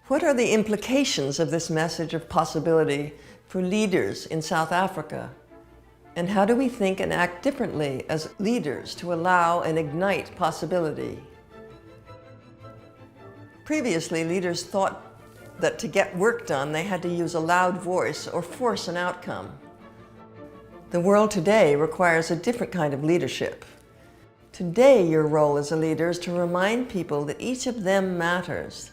What are the implications of this message of possibility for leaders in South Africa? And how do we think and act differently as leaders to allow and ignite possibility? Previously, leaders thought that to get work done, they had to use a loud voice or force an outcome. The world today requires a different kind of leadership. Today, your role as a leader is to remind people that each of them matters,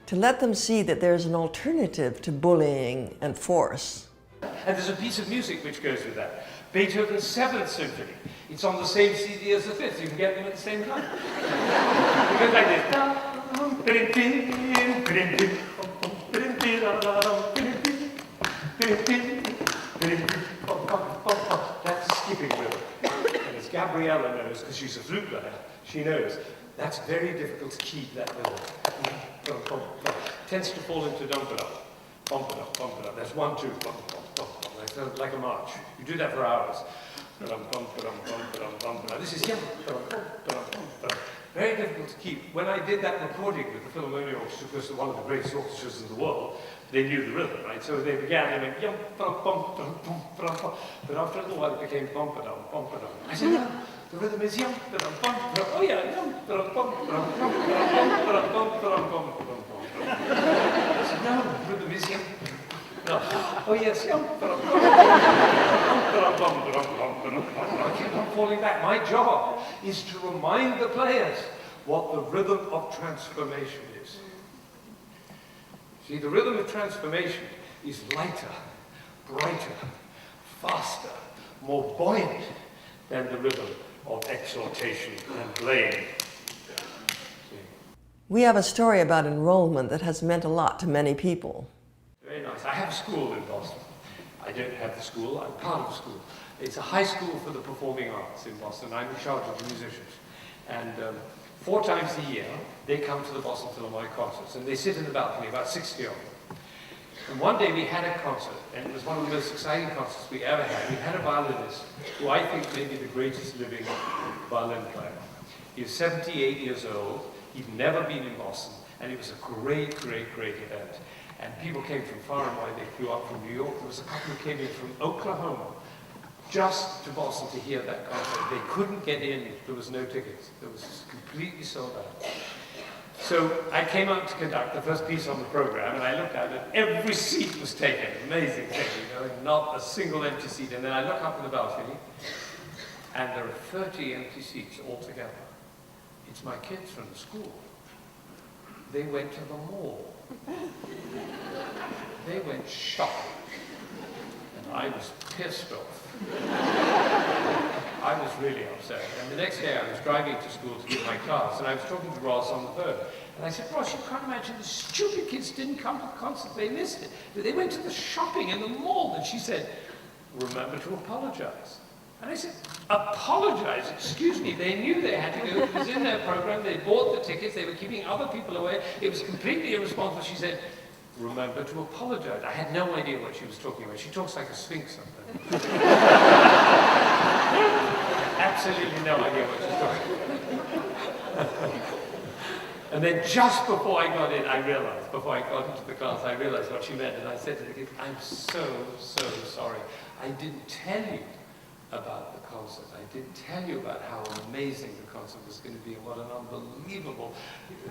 to let them see that there's an alternative to bullying and force. And there's a piece of music which goes with that. Beethoven's 7th Symphony. It's on the same CD as the 5th. You can get them at the same time. It goes like this. That's skipping rhythm. And as Gabriella knows, because she's a flute player, she knows that's very difficult to keep that rhythm. Tends to fall into dum-ba-dum. Bum-ba-dum, bum-ba-dum. That's 1, 2, bum-bum, bum-bum, like a march. You do that for hours. This is very difficult to keep. When I did that recording with the Philharmonic Orchestra, because they're one of the greatest orchestras in the world, they knew the rhythm, right? So they began, they went yum, bum, bum, bum, bum, bum, bum. But after a little while, it became bum-ba-dum, bum-ba-dum. I said, no, the rhythm is yum, bum, bum, bum. Oh yeah, yum, bum, bum, bum, bum, bum, bum, bum, bum, bum. I said, no, the rhythm is yum. No. Oh yes, yum, bum, bum, bum, bum, bum. I kept on falling back. My job is to remind the players what the rhythm of transformation is. See, the rhythm of transformation is lighter, brighter, faster, more buoyant than the rhythm of exaltation and blame. We have a story about enrollment that has meant a lot to many people. Very nice. I have a school in Boston. I don't have the school, I'm part of the school. It's a high school for the performing arts in Boston. I'm in charge of the musicians. And 4 times a year, they come to the Boston Philharmonic concerts, and they sit in the balcony, about 60 of them. And one day we had a concert, and it was one of the most exciting concerts we ever had. We had a violinist, who I think may be the greatest living violin player. He was 78 years old, he'd never been in Boston, and it was a great, great, great event. And people came from far and wide. They flew up from New York. There was a couple who came in from Oklahoma just to Boston to hear that concert. They couldn't get in. There was no tickets. It was completely sold out. So I came out to conduct the first piece on the program, and I looked at it. Every seat was taken. Amazing thing, you know, not a single empty seat. And then I look up in the balcony, and there are 30 empty seats altogether. It's my kids from the school. They went to the mall. They went shopping, and I was pissed off. I was really upset. And the next day I was driving to school to give my class, and I was talking to Ross on the phone. And I said, Ross, you can't imagine the stupid kids didn't come to the concert, they missed it. They went to the shopping in the mall. And she said, remember to apologize. And I said, apologize? Excuse me, they knew they had to go. It was in their program, they bought the tickets, they were keeping other people away. It was completely irresponsible. She said, remember to apologize. I had no idea what she was talking about. She talks like a sphinx sometimes. Absolutely no idea what she's talking about. And then just before I got in, I realized, before I got into the class, I realized what she meant. And I said to the kids, I'm so, so sorry. I didn't tell you about the concert. I didn't tell you about how amazing the concert was going to be and what an unbelievable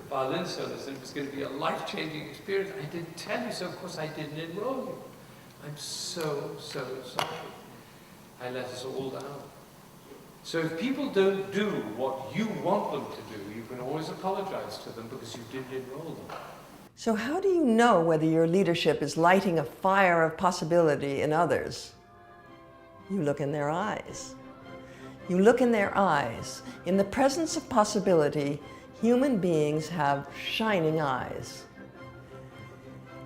violin soloist, and it was going to be a life-changing experience. I didn't tell you, so of course I didn't enroll you. I'm so, so sorry. I let us all down. So if people don't do what you want them to do, you can always apologize to them because you didn't enroll them. So how do you know whether your leadership is lighting a fire of possibility in others? You look in their eyes. You look in their eyes. In the presence of possibility, human beings have shining eyes.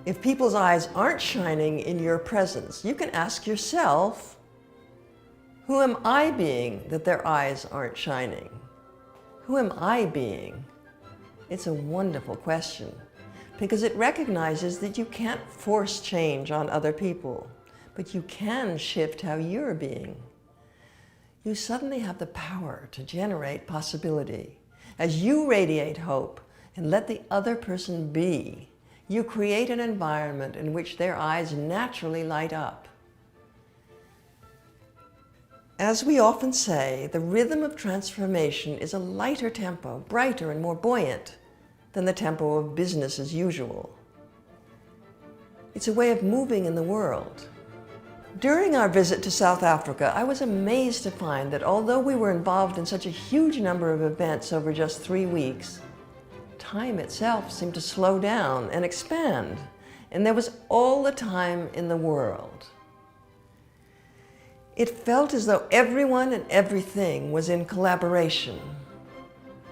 If people's eyes aren't shining in your presence, you can ask yourself, who am I being that their eyes aren't shining? Who am I being? It's a wonderful question because it recognizes that you can't force change on other people. But you can shift how you're being. You suddenly have the power to generate possibility. As you radiate hope and let the other person be, You create an environment in which their eyes naturally light up. As we often say, the rhythm of transformation is a lighter tempo, brighter and more buoyant than the tempo of business as usual. It's a way of moving in the world. During our visit to South Africa, I was amazed to find that although we were involved in such a huge number of events over just 3 weeks, time itself seemed to slow down and expand, and there was all the time in the world. It felt as though everyone and everything was in collaboration.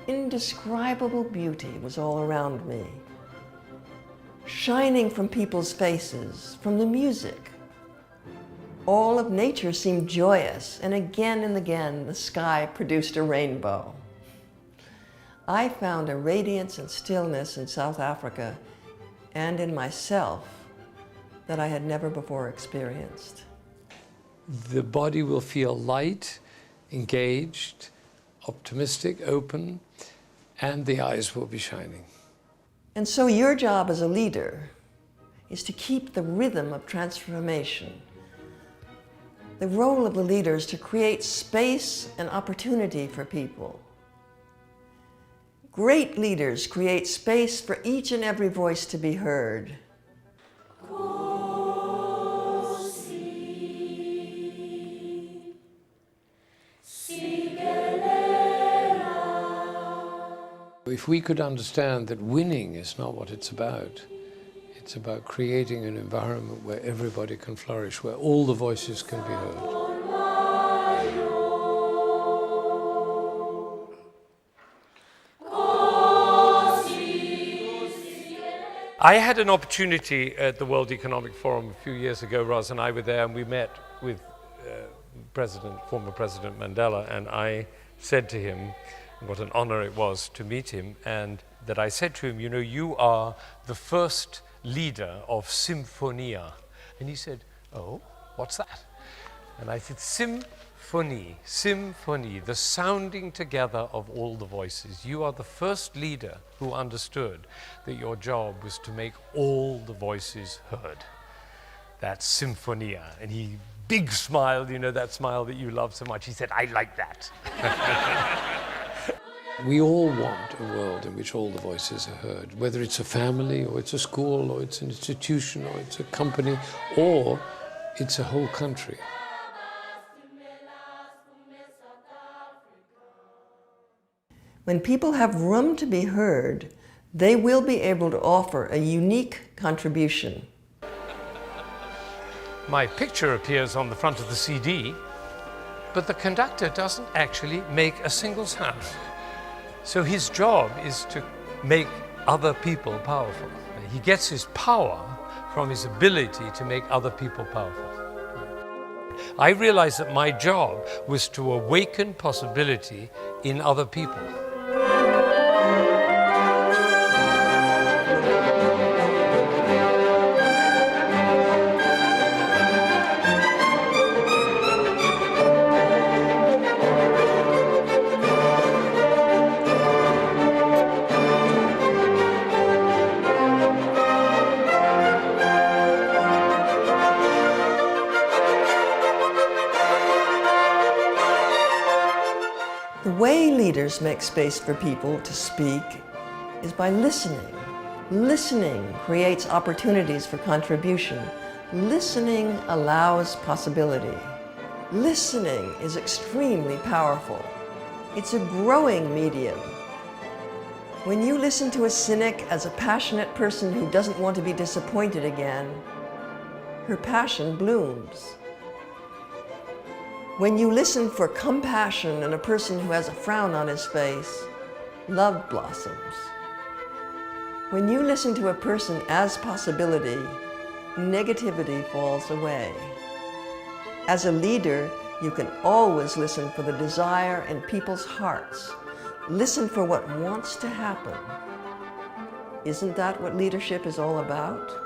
Indescribable beauty was all around me, shining from people's faces, from the music. All of nature seemed joyous, and again the sky produced a rainbow. I found a radiance and stillness in South Africa and in myself that I had never before experienced. The body will feel light, engaged, optimistic, open, and the eyes will be shining. And so your job as a leader is to keep the rhythm of transformation. The role of the leader is to create space and opportunity for people. Great leaders create space for each and every voice to be heard. If we could understand that winning is not what it's about creating an environment where everybody can flourish, where all the voices can be heard. I had an opportunity at the World Economic Forum a few years ago. Roz and I were there, and we met with former President Mandela, and I said to him what an honor it was to meet him, and that I said to him, you know, you are the first leader of Symphonia. And he said, oh, what's that? And I said, Symphonie, the sounding together of all the voices. You are the first leader who understood that your job was to make all the voices heard. That's Symphonia. And he big smiled, you know, that smile that you love so much. He said, I like that. We all want a world in which all the voices are heard, whether it's a family, or it's a school, or it's an institution, or it's a company, or it's a whole country. When people have room to be heard, they will be able to offer a unique contribution. My picture appears on the front of the CD, but the conductor doesn't actually make a single sound. So his job is to make other people powerful. He gets his power from his ability to make other people powerful. I realized that my job was to awaken possibility in other people. The way leaders make space for people to speak is by listening. Listening creates opportunities for contribution. Listening allows possibility. Listening is extremely powerful. It's a growing medium. When you listen to a cynic as a passionate person who doesn't want to be disappointed again, her passion blooms. When you listen for compassion in a person who has a frown on his face, love blossoms. When you listen to a person as possibility, negativity falls away. As a leader, you can always listen for the desire in people's hearts. Listen for what wants to happen. Isn't that what leadership is all about?